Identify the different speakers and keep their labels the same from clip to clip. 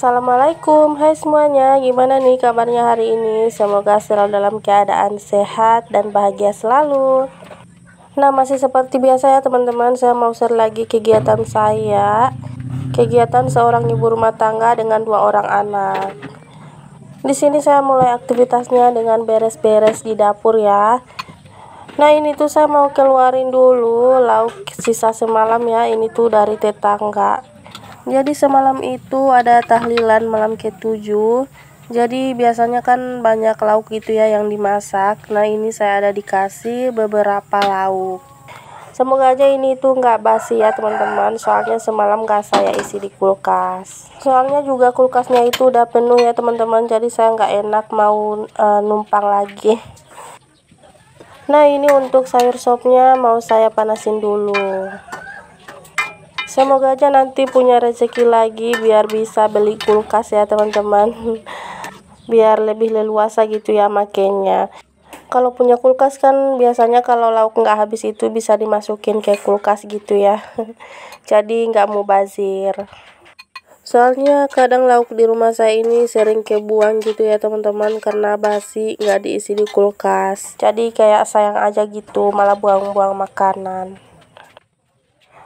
Speaker 1: Assalamualaikum, hai semuanya, gimana nih kabarnya hari ini? Semoga selalu dalam keadaan sehat dan bahagia selalu. Nah, masih seperti biasa ya teman-teman, saya mau share lagi kegiatan saya. Kegiatan seorang ibu rumah tangga dengan 2 orang anak. Di sini saya mulai aktivitasnya dengan beres-beres di dapur ya. Nah, ini tuh saya mau keluarin dulu lauk sisa semalam ya, ini tuh dari tetangga. Jadi semalam itu ada tahlilan malam ke-7. Jadi biasanya kan banyak lauk gitu ya yang dimasak. Nah, ini saya ada dikasih beberapa lauk. Semoga aja ini tuh nggak basi ya teman-teman. Soalnya semalam nggak saya isi di kulkas. Soalnya juga kulkasnya itu udah penuh ya teman-teman. Jadi saya nggak enak mau numpang lagi. Nah, ini untuk sayur sopnya mau saya panasin dulu. Semoga aja nanti punya rezeki lagi biar bisa beli kulkas ya teman-teman. Biar lebih leluasa gitu ya makainya. Kalau punya kulkas kan biasanya kalau lauk nggak habis itu bisa dimasukin ke kulkas gitu ya. Jadi nggak mubazir. Soalnya kadang lauk di rumah saya ini sering kebuang gitu ya teman-teman, karena basi nggak diisi di kulkas. Jadi kayak sayang aja gitu, malah buang-buang makanan.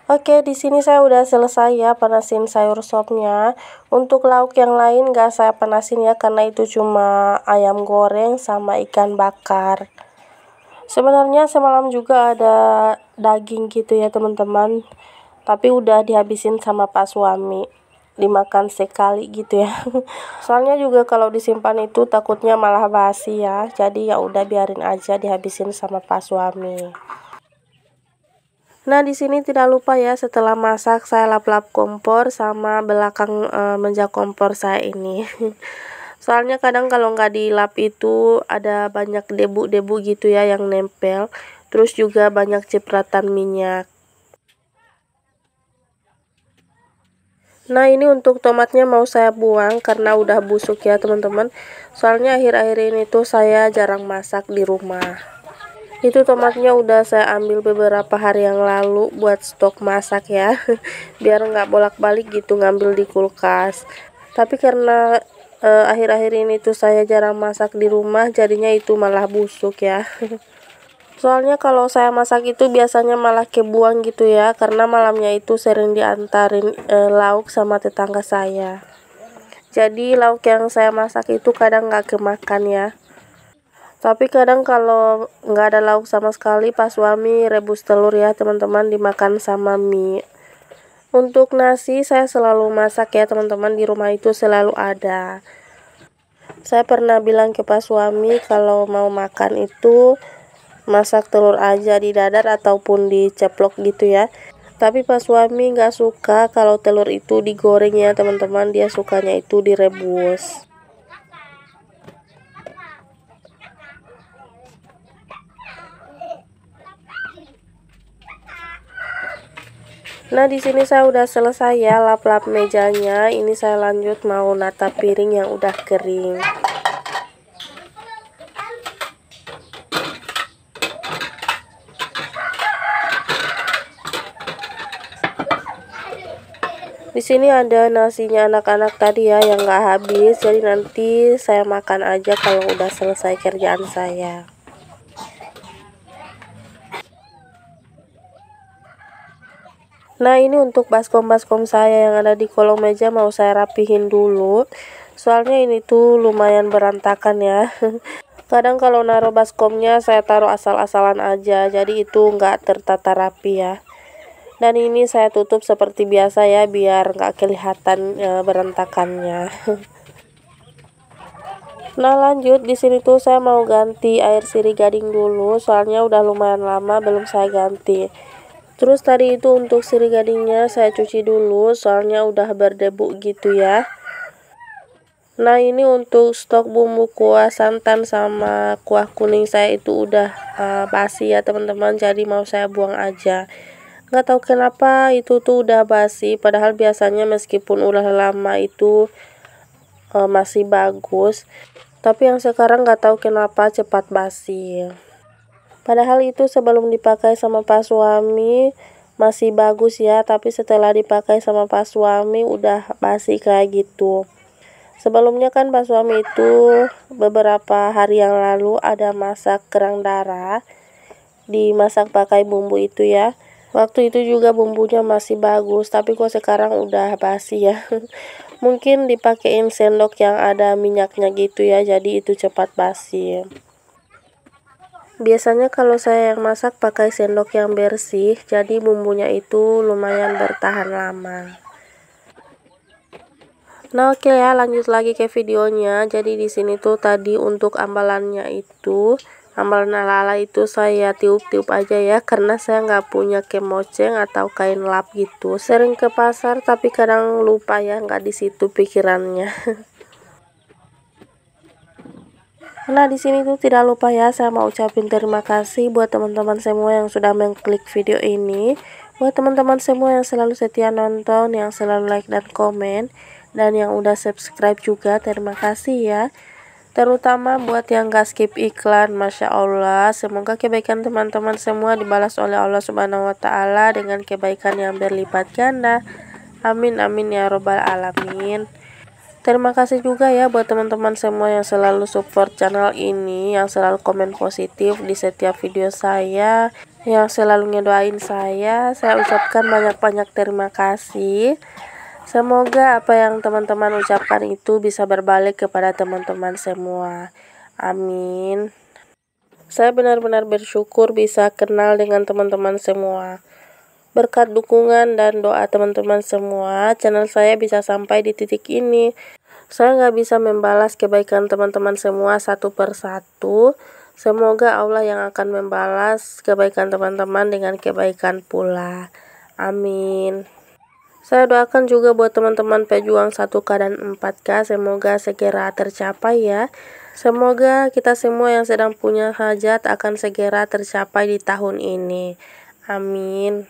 Speaker 1: Oke, di sini saya udah selesai ya panasin sayur sopnya. Untuk lauk yang lain nggak saya panasin ya, karena itu cuma ayam goreng sama ikan bakar. Sebenarnya semalam juga ada daging gitu ya teman-teman, tapi udah dihabisin sama Pak suami, dimakan sekali gitu ya. Soalnya juga kalau disimpan itu takutnya malah basi ya, jadi ya udah biarin aja dihabisin sama Pak suami. Nah, di sini tidak lupa ya, setelah masak saya lap-lap kompor sama belakang meja kompor saya ini. Soalnya kadang kalau nggak dilap itu ada banyak debu-debu gitu ya yang nempel. Terus juga banyak cipratan minyak. Nah, ini untuk tomatnya mau saya buang karena udah busuk ya teman-teman. Soalnya akhir-akhir ini tuh saya jarang masak di rumah. Itu tomatnya udah saya ambil beberapa hari yang lalu buat stok masak ya. Biar nggak bolak-balik gitu ngambil di kulkas. Tapi karena akhir-akhir ini tuh saya jarang masak di rumah, jadinya itu malah busuk ya. Soalnya kalau saya masak itu biasanya malah kebuang gitu ya, karena malamnya itu sering diantarin lauk sama tetangga saya. Jadi lauk yang saya masak itu kadang nggak kemakan ya. Tapi kadang kalau nggak ada lauk sama sekali, pas suami rebus telur ya teman-teman, dimakan sama mie. Untuk nasi saya selalu masak ya teman-teman, di rumah itu selalu ada. Saya pernah bilang ke Pak suami kalau mau makan itu masak telur aja di dadar ataupun diceplok gitu ya. Tapi Pak suami nggak suka kalau telur itu digoreng ya teman-teman, dia sukanya itu direbus. Nah, di sini saya udah selesai ya lap-lap mejanya. Ini saya lanjut mau nata piring yang udah kering. Di sini ada nasinya anak-anak tadi ya yang nggak habis. Jadi nanti saya makan aja kalau udah selesai kerjaan saya. Nah, ini untuk baskom-baskom saya yang ada di kolong meja mau saya rapihin dulu. Soalnya ini tuh lumayan berantakan ya. Kadang kalau naruh baskomnya saya taruh asal-asalan aja, jadi itu nggak tertata rapi ya. Dan ini saya tutup seperti biasa ya, biar nggak kelihatan berantakannya. Nah, lanjut di sini tuh saya mau ganti air sirih gading dulu, soalnya udah lumayan lama belum saya ganti. Terus tadi itu untuk sirih gadingnya saya cuci dulu, soalnya udah berdebu gitu ya. Nah, ini untuk stok bumbu kuah santan sama kuah kuning saya itu udah basi ya teman-teman, jadi mau saya buang aja. Nggak tahu kenapa itu tuh udah basi, padahal biasanya meskipun udah lama itu masih bagus. Tapi yang sekarang nggak tahu kenapa cepat basi. Padahal itu sebelum dipakai sama Pak suami masih bagus ya, tapi setelah dipakai sama Pak suami udah basi kayak gitu. Sebelumnya kan Pak suami itu beberapa hari yang lalu ada masak kerang darah, dimasak pakai bumbu itu ya. Waktu itu juga bumbunya masih bagus, tapi kok sekarang udah basi ya. Mungkin dipakein sendok yang ada minyaknya gitu ya, jadi itu cepat basi. Biasanya kalau saya yang masak pakai sendok yang bersih, jadi bumbunya itu lumayan bertahan lama. Nah, oke ya, lanjut lagi ke videonya. Jadi di sini tuh tadi untuk ambalannya itu, ambalan ala-ala itu saya tiup-tiup aja ya, karena saya nggak punya kemoceng atau kain lap gitu. Sering ke pasar tapi kadang lupa ya, nggak di situ pikirannya. Nah, di sini tuh tidak lupa ya, saya mau ucapin terima kasih buat teman-teman semua yang sudah mengklik video ini. Buat teman-teman semua yang selalu setia nonton, yang selalu like dan komen, dan yang udah subscribe juga, terima kasih ya. Terutama buat yang gak skip iklan, Masya Allah. Semoga kebaikan teman-teman semua dibalas oleh Allah Subhanahu wa Ta'ala dengan kebaikan yang berlipat ganda. Amin amin ya robbal alamin. Terima kasih juga ya buat teman-teman semua yang selalu support channel ini, yang selalu komen positif di setiap video saya, yang selalu ngedoain saya. Saya ucapkan banyak-banyak terima kasih. Semoga apa yang teman-teman ucapkan itu bisa berbalik kepada teman-teman semua. Amin. Saya benar-benar bersyukur bisa kenal dengan teman-teman semua. Berkat dukungan dan doa teman-teman semua, channel saya bisa sampai di titik ini. Saya nggak bisa membalas kebaikan teman-teman semua satu persatu. Semoga Allah yang akan membalas kebaikan teman-teman dengan kebaikan pula. Amin. Saya doakan juga buat teman-teman pejuang 1K dan 4K, semoga segera tercapai ya. Semoga kita semua yang sedang punya hajat akan segera tercapai di tahun ini. Amin.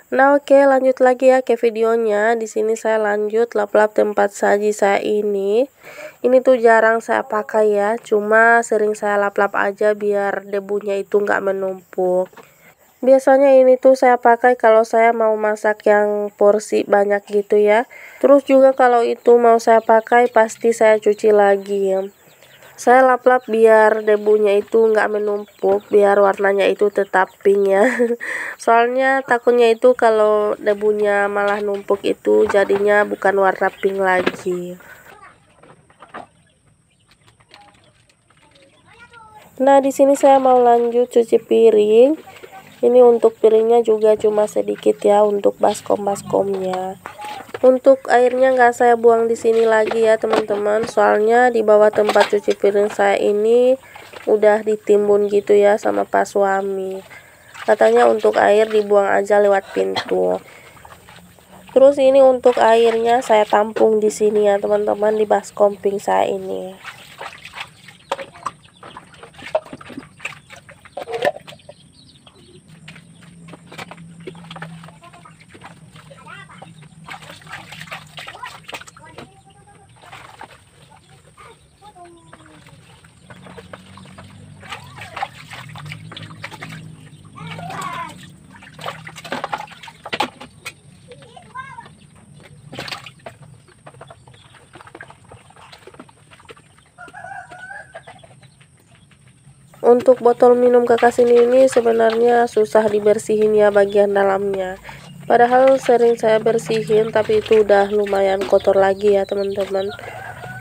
Speaker 1: Nah, oke, lanjut lagi ya ke videonya. Di sini saya lanjut lap-lap tempat saji saya ini. Ini tuh jarang saya pakai ya, cuma sering saya lap-lap aja biar debunya itu nggak menumpuk. Biasanya ini tuh saya pakai kalau saya mau masak yang porsi banyak gitu ya. Terus juga kalau itu mau saya pakai pasti saya cuci lagi ya. Saya lap-lap biar debunya itu nggak menumpuk, biar warnanya itu tetap pink ya. Soalnya takutnya itu kalau debunya malah numpuk itu jadinya bukan warna pink lagi. Nah, di sini saya mau lanjut cuci piring. Ini untuk piringnya juga cuma sedikit ya untuk baskom-baskomnya. Untuk airnya nggak saya buang di sini lagi ya teman-teman, soalnya di bawah tempat cuci piring saya ini udah ditimbun gitu ya sama Pak suami. Katanya untuk air dibuang aja lewat pintu. Terus ini untuk airnya saya tampung di sini ya teman-teman, di baskom pink saya ini. Untuk botol minum kakak sini ini sebenarnya susah dibersihin ya bagian dalamnya. Padahal sering saya bersihin tapi itu udah lumayan kotor lagi ya teman-teman.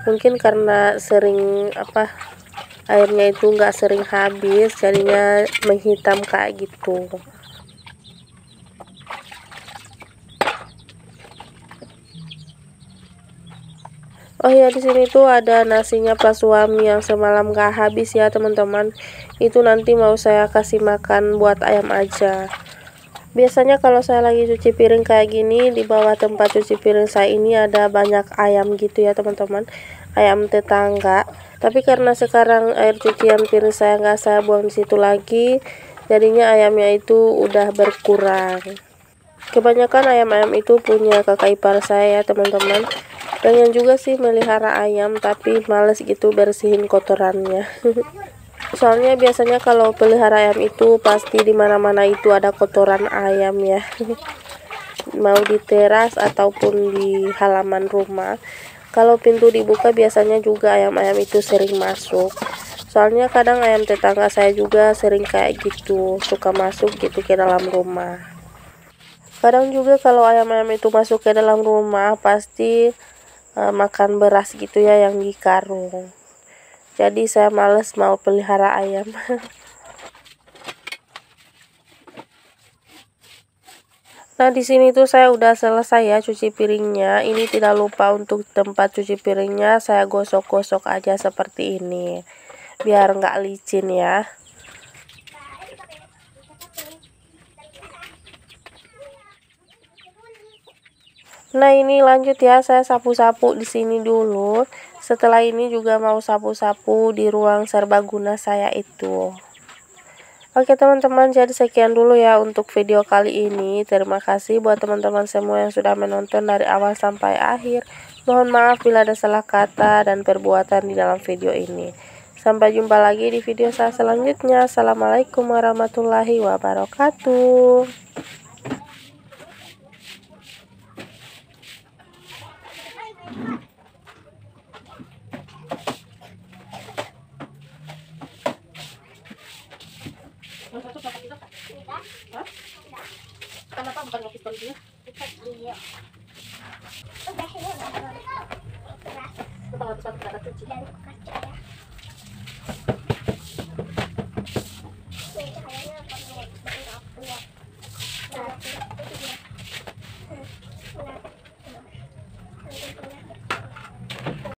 Speaker 1: Mungkin karena sering airnya itu nggak sering habis jadinya menghitam kayak gitu. Oh ya, di sini tuh ada nasinya Pak suami yang semalam gak habis ya teman-teman. Itu nanti mau saya kasih makan buat ayam aja. Biasanya kalau saya lagi cuci piring kayak gini, di bawah tempat cuci piring saya ini ada banyak ayam gitu ya teman-teman. Ayam tetangga. Tapi karena sekarang air cucian piring saya nggak saya buang di situ lagi, jadinya ayamnya itu udah berkurang. Kebanyakan ayam-ayam itu punya kakak ipar saya ya teman-teman. Pengen juga sih melihara ayam tapi males gitu bersihin kotorannya. Soalnya biasanya kalau pelihara ayam itu pasti di mana-mana itu ada kotoran ayam ya. mau di teras ataupun di halaman rumah. Kalau pintu dibuka biasanya juga ayam-ayam itu sering masuk. Soalnya kadang ayam tetangga saya juga sering kayak gitu, suka masuk gitu ke dalam rumah. Kadang juga kalau ayam-ayam itu masuk ke dalam rumah pasti makan beras gitu ya yang di karung. Jadi saya males mau pelihara ayam. Nah, di sini tuh saya udah selesai ya cuci piringnya. Ini tidak lupa untuk tempat cuci piringnya saya gosok-gosok aja seperti ini. Biar nggak licin ya. Nah, ini lanjut ya, saya sapu-sapu di sini dulu. Setelah ini juga mau sapu-sapu di ruang serbaguna saya itu. Oke teman-teman, jadi sekian dulu ya untuk video kali ini. Terima kasih buat teman-teman semua yang sudah menonton dari awal sampai akhir. Mohon maaf bila ada salah kata dan perbuatan di dalam video ini. Sampai jumpa lagi di video saya selanjutnya. Assalamualaikum warahmatullahi wabarakatuh. Kenapa bukan ngopis dia? Iya. Udah, ini udah. Kita harus cuci.